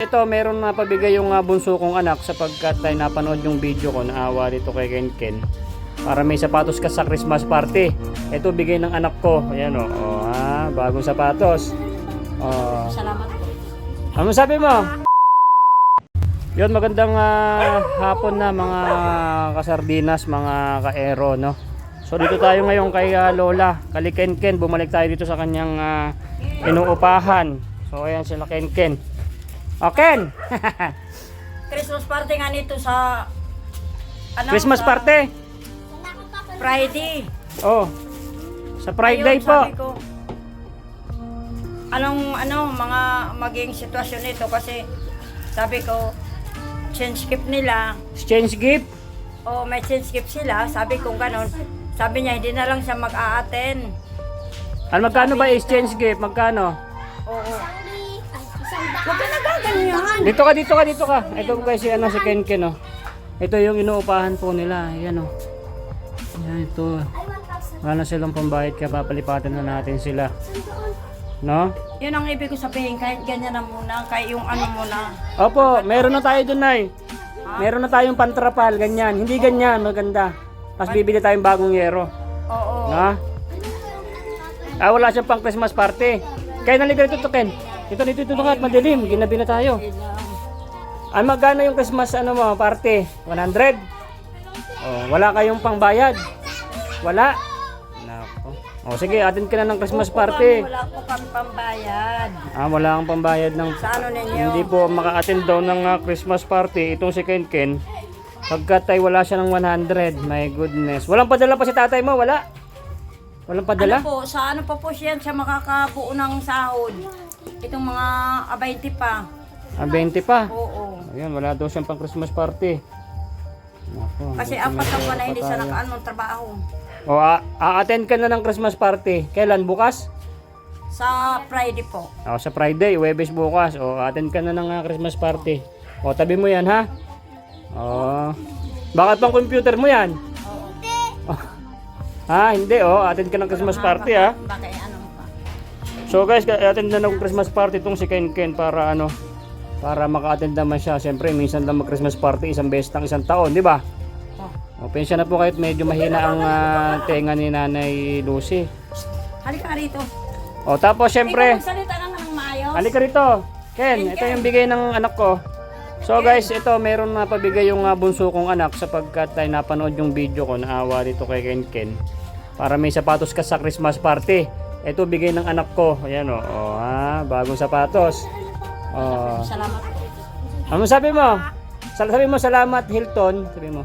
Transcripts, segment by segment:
Ito, meron na pabigay yung bunso kong anak sapagkat ay napanood yung video ko, naawa dito kay Ken. Para may sapatos ka sa Christmas party. Ito, bigay ng anak ko. Ayan o. Bagong sapatos. Salamat po. Ano sabi mo? Yun, magandang hapon na mga kasardinas, mga kaero, no? So dito tayo ngayon kay Lola, kali Ken. Bumalik tayo dito sa kanyang inuupahan. So ayan sila Ken. Ken! Christmas party nga nito sa Christmas party? Friday. Oh. Sa Friday Ayun, po. sabi ko, anong mga maging sitwasyon nito kasi sabi ko change gift nila. Exchange gift? O may change gift sila, sabi ko ganon. Sabi niya hindi na lang siya mag-a-attend. Ano magkano ba exchange gift? Magkano? Oo. Huwag ka nagaganyan. Dito ka. Ito po guys si Ken oh. Ito yung inuupahan po nila. Ayan oh. Ayan ito. Wala na silang pambayad kaya papalipatin na natin sila. No? Yun ang ibig ko sabihin, kahit ganyan na muna, kahit yung ano muna. Opo, meron na tayo dun ay. Meron na tayong pantrapal, ganyan. Hindi ganyan, maganda. Tapos bibili tayong bagong yero. Oo. No? Wala siyang pang Christmas party. Kaya naligaw ito Ken. Ito ka at madilim, ginabi na tayo. Magkano yung Christmas party? 100? Oh, wala kayong pangbayad? Wala? Nako. Sige, attend ka na ng Christmas party. Wala po kami pambayad. Wala kang pambayad ng... Sa ano ninyo? Hindi po maka-attend daw ng Christmas party. Itong si Ken. Pagkat ay wala siya ng 100. My goodness. Walang padala pa si tatay mo? Wala? Walang padala? Ano po, sa ano pa po siya makakabuo ng sahod? Itong mga 20 pa. 20 pa? Oo. Ayan, wala daw siyang pang Christmas party. Nako, Kasi apat na buwan na hindi siya nakaanong trabaho. A-attend ka na ng Christmas party. Kailan? Bukas? Sa Friday po. Sa Friday, Huwebes bukas. Attend ka na ng Christmas party. Tabi mo yan ha? Bakit pang computer mo yan? Hindi. Attend ka ng Christmas party ha? Baka ano pa. So guys, attend na ng Christmas party itong si Ken para para maka-attend naman siya. Siyempre, minsan lang mag-Christmas party, isang beses ng isang taon, di ba? Pensya na po kahit medyo mahina ang tenga ni Nanay Lucy. Halika rito. Tapos siyempre, Ikaw magsalita ka ng maayos. halika rito. Ken, ito yung bigay ng anak ko. So guys, ito meron na pabigay yung bunso kong anak sapagkat ay napanood yung video ko, naawa dito kay Ken. Para may sapatos ka sa Christmas party. Ito bigay ng anak ko. Ayan bagong sapatos. Salamat po. Ano sabi mo? Sabi mo salamat Hilton. Sabi mo.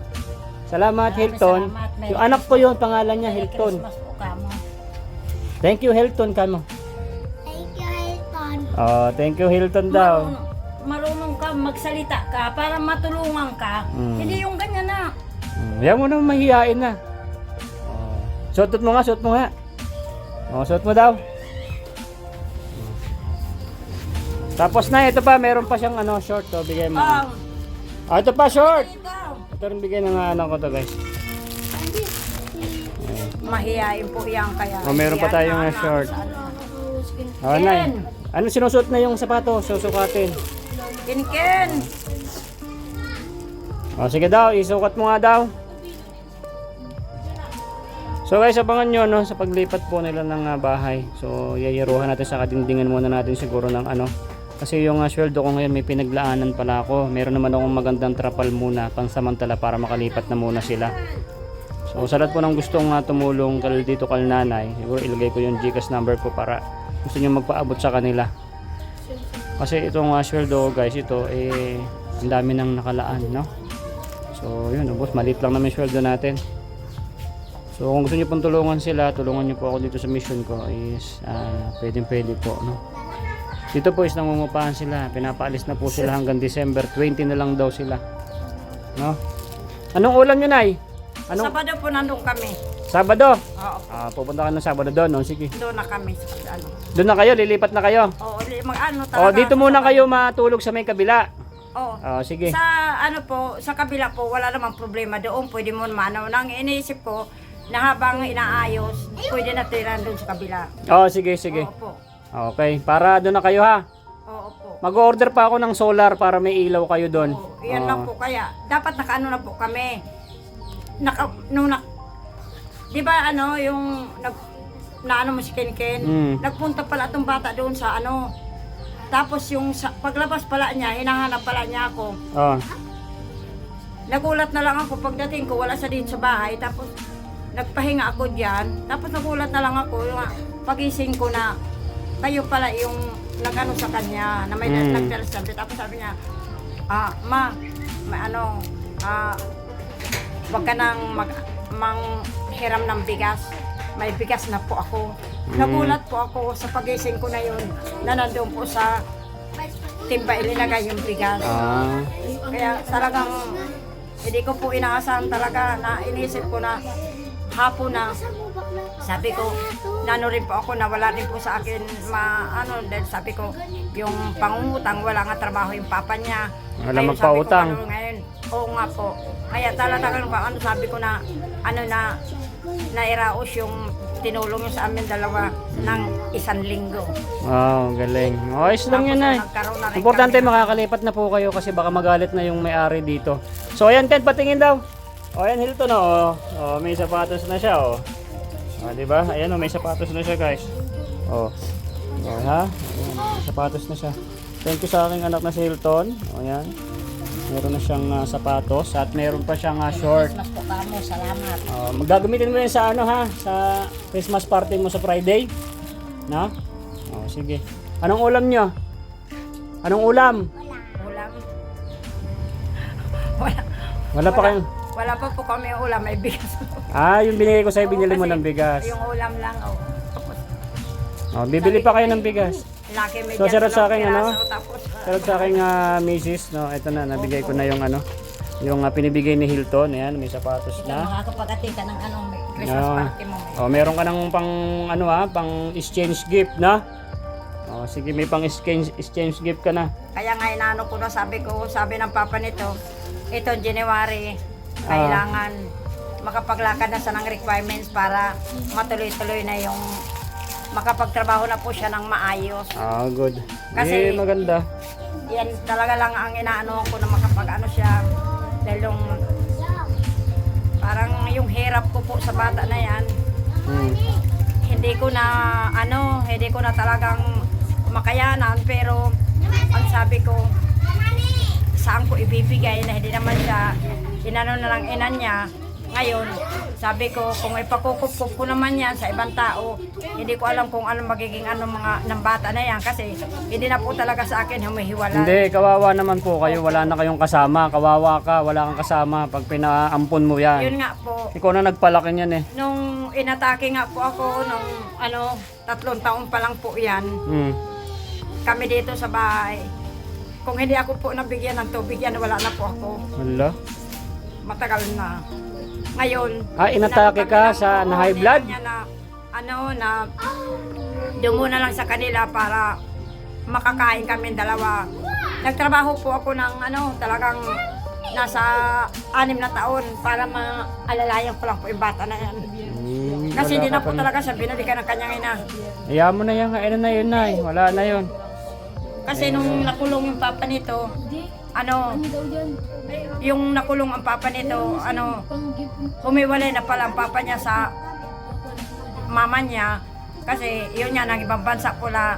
Salamat Hilton. Salamat. Yung anak ko yun, pangalan niya Hilton. Christmas po kamo. Thank you Hilton kamo. Thank you, Hilton. Thank you Hilton daw. Marunong ka, magsalita ka para matulungan ka. Hindi yung ganyan na. Yan mo naman mahihain na. Suot mo nga. Suot mo daw. Tapos na, ito pa, meron pa siyang short. Bigay mo. Ito pa, short. Ito rin bigay ng anak ko to guys. Mahihain po yan kaya. Meron pa tayong short. Nay. Ano sinusuot na yung sapato? Susukatin. Ken. Sige daw, isukat mo nga daw. So guys, abangan nyo sa paglipat po nila ng bahay. So yayaruhan natin sa kadingdingan muna natin siguro ng kasi yung sweldo ko ngayon may pinaglaanan pala ako. Meron naman akong magandang trapal muna pangsamantala para makalipat na muna sila. So sa lahat po ng gustong tumulong dito kay nanay, siguro ilagay ko yung GCash number ko para gusto nyo magpaabot sa kanila. Kasi itong sweldo guys, ito ang dami nang nakalaan, no? So yun, boss, maliit lang naman yung sweldo natin. So kung gusto niyo pong tulungan sila, tulungan niyo po ako dito sa mission ko is pwede po, no? Dito po is nangungupahan sila, pinapaalis na po sila hanggang December 20 na lang daw sila, no? Anong ulam niyo, Nay? Sabado po nandun kami. Sabado? Oo. Pupunta ka ng Sabado doon, no? Sige. Doon na kami sa Doon na kayo, lilipat na kayo. Oo, talaga. Dito muna kayo matulog sa may kabila. Oo. Sige. Sa sa kabila po wala namang problema doon, pwede mo naman. Nang iniisip ko na habang inaayos, pwede na tira doon sa kabila. Sige. Oo po. Okay, para doon na kayo ha. Oo po. Mag-order pa ako ng solar para may ilaw kayo doon. Yan lang po, kaya dapat nakaano na po kami. Di ba ano, yung naano mo si Ken, nagpunta pala itong bata doon sa ano. Tapos yung paglabas pala niya, hinahanap pala niya ako. Oh. Nagulat na lang ako pagdating ko, wala siya dito sa bahay. Tapos nagpahinga ako diyan. Tapos nagulat na lang ako, yung pagising ko na kayo pala yung nag-ano sa kanya, na may nagdala-sabi. Tapos sabi niya, wag ka nang manghiram ng bigas. May bigas na po ako. Nagulat po ako sa pagising ko na yun, na nandun po sa timba ilinagay yung bigas. Kaya talagang hindi ko po inaasahan talaga na inisip ko na hapon na sabi ko, nano rin po ako na wala rin po sa akin dahil sabi ko, yung pangungutang, wala nga trabaho yung papa niya. Wala Ngayon, magpautang. sabi ko, ngayon, oo nga po. Kaya talagang sabi ko na, nairaos yung tinulong yung sa amin dalawa ng 1 linggo. Wow, galing. Ayos lang yun ay. Nagkaroon na rin Importante kami. makakalipat na po kayo kasi baka magalit na yung may-ari dito. So ayan Ken, patingin daw. O ayan Hilton may sapatos na siya di ba? Ayan may sapatos na siya guys. Ha? Ayan, may sapatos na siya. Thank you sa aking anak na si Hilton. Ayan. Meron na siyang sapatos at meron pa siyang short. Mas po kamo, salamat. Magagamitin mo yan sa sa Christmas party mo sa Friday. Na? Sige. Anong ulam nyo? Anong ulam? Ulam. Wala pa kayo. Wala pa po kami ulam, may bigas. Yung binigay ko sa'yo, binili mo Kasi ng bigas. Yung ulam lang, Tapos, Bibili pa kayo ng bigas. laki may So, sarap sa akin, piraso, Tapos, Pero sa aking misis, ito na, nabigay ko na yung yung pinibigay ni Hilton. Ayan, may sapatos na. makakapag-attend ka ng may Christmas party mo. Meron ka ng pang pang exchange gift na. Sige, may pang exchange gift ka na. Kaya nga inaano ko na, sabi ng papa nito, ito January, kailangan makapaglakad na sa ng requirements para matuloy-tuloy na yung makapagtrabaho na po siya ng maayos. Good. Kasi- Maganda. Yan talaga lang ang inaano ko na makapag-ano siya. Dahil yung parang yung hirap ko po sa bata na yan, hindi ko na talagang makayanan, pero ang sabi ko, saan ko ibibigay na hindi naman siya inano na lang inan niya. Ngayon, sabi ko, kung ipakukup ko naman yan sa ibang tao, hindi ko alam kung ano magiging mga ng bata na yan kasi hindi na po talaga sa akin humihiwalay. Hindi, kawawa naman po kayo. Wala na kayong kasama. Kawawa ka, wala kang kasama pag pinaampon mo yan. Yun nga po. Ikaw na nagpalaki niyan Nung inatake nga po ako, nung 3 taon pa lang po yan, kami dito sa bahay. Kung hindi ako po nabigyan ng tubig yan, wala na po ako. Wala. Matagal na. Ngayon, Inatake ka sa na high blood? Niya na doon muna lang sa kanila para makakain kami dalawa. Nagtrabaho po ako ng talagang nasa 6 na taon para maalalayan ko lang po yung bata na yan. Kasi hindi na po talaga siya binalikan ng kanyang ina. Ayaw mo na yan. Ano na yun, Nay? Wala na yun. Kasi nung nakulong yung papa nito, yung nakulong ang papa nito, humiwalay na pala ang papa niya sa mama niya. Kasi yun nga, nang ibang bansa pula.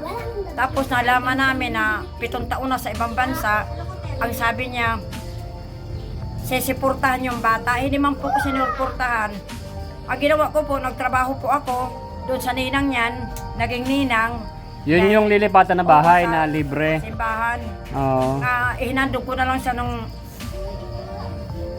Tapos nalaman namin na 7 taon na sa ibang bansa, ang sabi niya, sisiportahan yung bata. Hindi man po ko sinuportahan. Ang ginawa ko po, nagtrabaho po ako doon sa ninang niyan, naging ninang. Yun yung lilipatan na bahay na libre. Simbahan. Oo. Hinandog ko na lang siya nung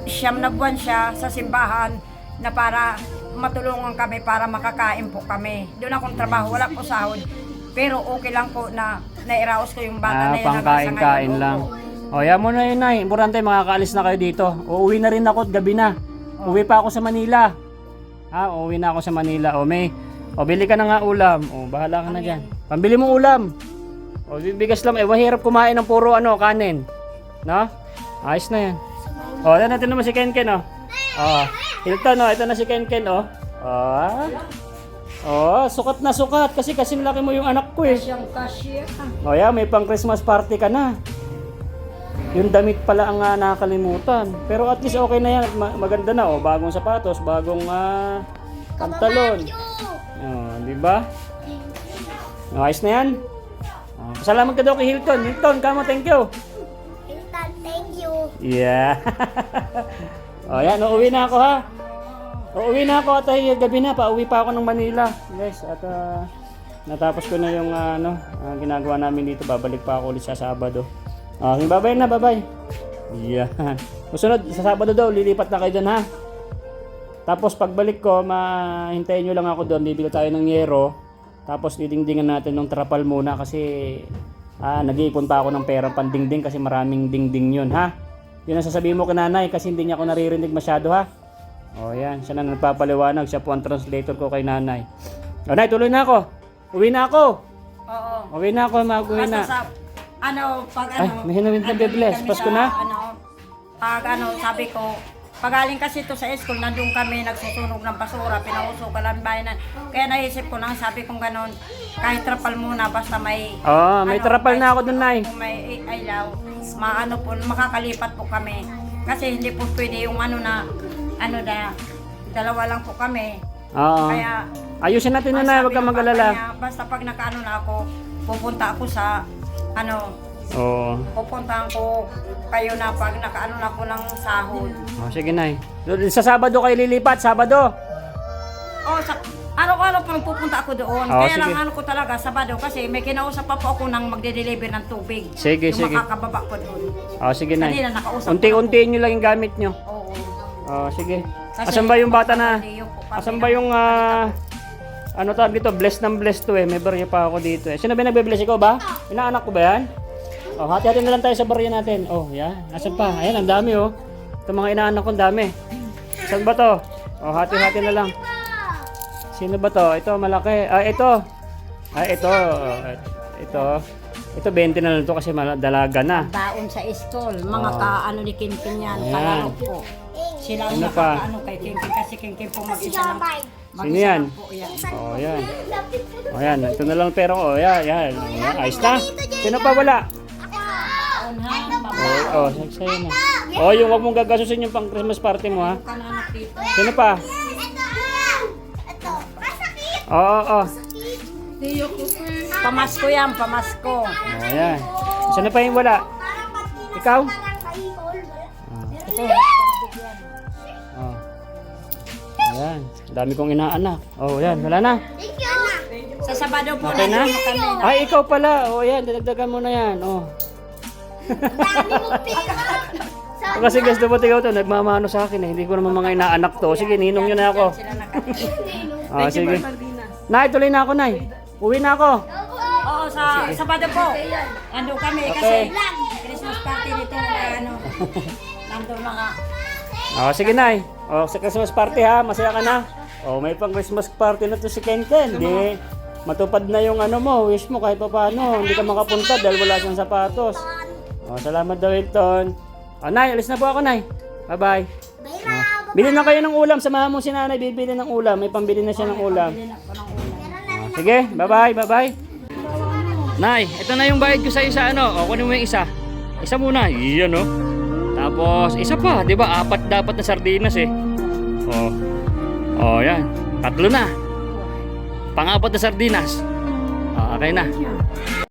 9 na buwan siya sa simbahan na para matulungan kami para makakain po kami. Doon akong trabaho, wala po sahod. Pero okay lang po na nairaos ko yung bata na yun. Pangkain-kain lang. Yan mo na yun, Nay. Importante, makakaalis na kayo dito. Uuwi na rin ako at gabi na. Uwi pa ako sa Manila. Uuwi na ako sa Manila. Bili ka na nga ulam. Bahala ka na dyan. Pambili mo ulam. Bibigas lang. Mahirap kumain ng puro kanin. No? Ayos na yan. Natin naman si Ken. Hilton, ito na si Ken. Oh, sukat na sukat kasi kasing laki mo yung anak ko eh. Siyang cashier. O yan, may pang Christmas party ka na. Yung damit pala ang nakakalimutan. Pero at least okay na yan. At maganda na. O, bagong sapatos, bagong pantalon. O, di ba? O, ayos na yan. O, salamat ka daw kay Hilton. Hilton, kamo, thank you. Hilton, thank you. Yeah. O, yan. Uuwi na ako ha. Uuwi na ako at ay gabi na. Pauwi pa ako ng Manila. Guys, at natapos ko na yung ginagawa namin dito. Babalik pa ako ulit sa Sabado. Okay, bye-bye na, bye-bye. Yan. Susunod, sa Sabado daw, lilipat na kayo dyan ha. Tapos pagbalik ko, mahintayin nyo lang ako doon. Bibili tayo ng yero. Tapos didingdingan natin ng trapal muna kasi nag-iipon pa ako ng pera pandingding kasi maraming dingding yun ha. Yun ang sasabihin mo kay nanay kasi hindi niya ako naririnig masyado ha. O yan, siya na nagpapaliwanag. Siya po ang translator ko kay nanay. O nay, tuloy na ako. Uwi na ako. Oo. Uwi na ako, mag-uwi na. Basta pag Ay, may hinawin na Bebles. Pasko na? Pag sabi ko, pagaling kasi ito sa school, nandun kami, nagsusunog ng basura, pinausukan ang bayan. Kaya naisip ko lang, sabi kong ganon, kahit trapal muna, basta may... May trapal na ako dun, Nay. Kung may ilaw, makakalipat po kami. Kasi hindi po pwede yung dalawa lang po kami. Oo. Kaya, Ayusin natin na, Nay. Huwag kang mag-alala. basta pag nakaano na ako, pupunta ako sa, Oo. pupuntahan ko kayo na pag nakaano na ako ng sahod. Oh, sige, Nay. Sa Sabado kayo lilipat, Sabado. Sa araw-araw po nang pupunta ako doon. Oh, Kaya lang sige. ko talaga, Sabado kasi may kinausap pa po ako nang magde-deliver ng tubig. Sige, yung sige. makakababa ko doon. Oh, sige, Nay. Kanina nakausap Unti-untiin nyo lang yung gamit nyo. Oo. Oh, sige. Kasi Asan ba yung bata na? magkakaliyo po kami Asan ba yung ano tawag dito? Blessed ng blessed to eh. May barya pa ako dito eh. Sino ba nagbe-bless? Ikaw ba? Inaanak ko ba yan? Oh, hati-hati na lang tayo sa barya natin. Oh, yan. Asan pa? Ayan, ang dami oh. Ito mga inaanak ko, ang dami. Saan ba to? Oh, hati-hati na lang. Sino ba to? Ito, malaki. Ito. Ito. Ito. Ito, 20 na lang to kasi dalaga na. Baon sa school. Mga kaano ni Kinkin yan. Ayan. Kalaro po. Sila ang Ano pa? nakakaano kay Kinkin kasi Kinkin po mag-isa lang. Sino yan? Po, yan. Oh, yan. Oh, yan. Ito na lang pero oh, yan. Yan. Ayan. Ayos na. Sino pa wala? Baon ha. Oh, sa'yo na. Oh, yung wag mong gagasusin yung pang Christmas party mo ha. Kananak dito. Sino pa? Ito. Masakit. Oo. Pamasko yan, pamasko. Oh, yan. Sino pa yung wala? Parang pag tinas- Ikaw? parang kahihol. Ito. Oh. Ayan. Dami kong inaanak. Oh, yan. Wala na. Thank you. Sa Sabado po Okay na? kami. Ay, ikaw pala. Oh, yan. Dadagdagan mo na yan. Oh. Dami mong pera. Sa Kasi gusto mo ikaw to, nagmamano sa akin eh. Hindi ko naman mga inaanak to. Sige, ninong nyo na ako. Sila nakatulog. Oh, sige. Nay, tuloy na ako, Nay. Uwi na ako. Oo, sa Sabado po. Ando kami Okay. kasi Christmas party nito nandun na nga. Oh, sige, Nay. Oh, sa Christmas party ha. Masaya ka na. Oh, may pang Christmas party na to si Ken Ken. Di matupad na yung wish mo kahit pa paano. Hindi ka makapunta dahil wala siyang sapatos. Oh, salamat daw, Hilton. Oh, Nay, alis na po ako, Nay. Bye-bye. Bayra. Bili na kayo ng ulam. Samahan mo si Nanay, bibili ng ulam. May pambili na siya ng ulam. Sige, bye-bye, bye-bye. Nay, ito na yung bayad ko sa isa, O, kunin mo yung isa. Isa muna. Iyan, Tapos, isa pa. Di ba? 4 dapat na sardinas, eh. Yan. 3 na. Pang-4 na sardinas. Okay na.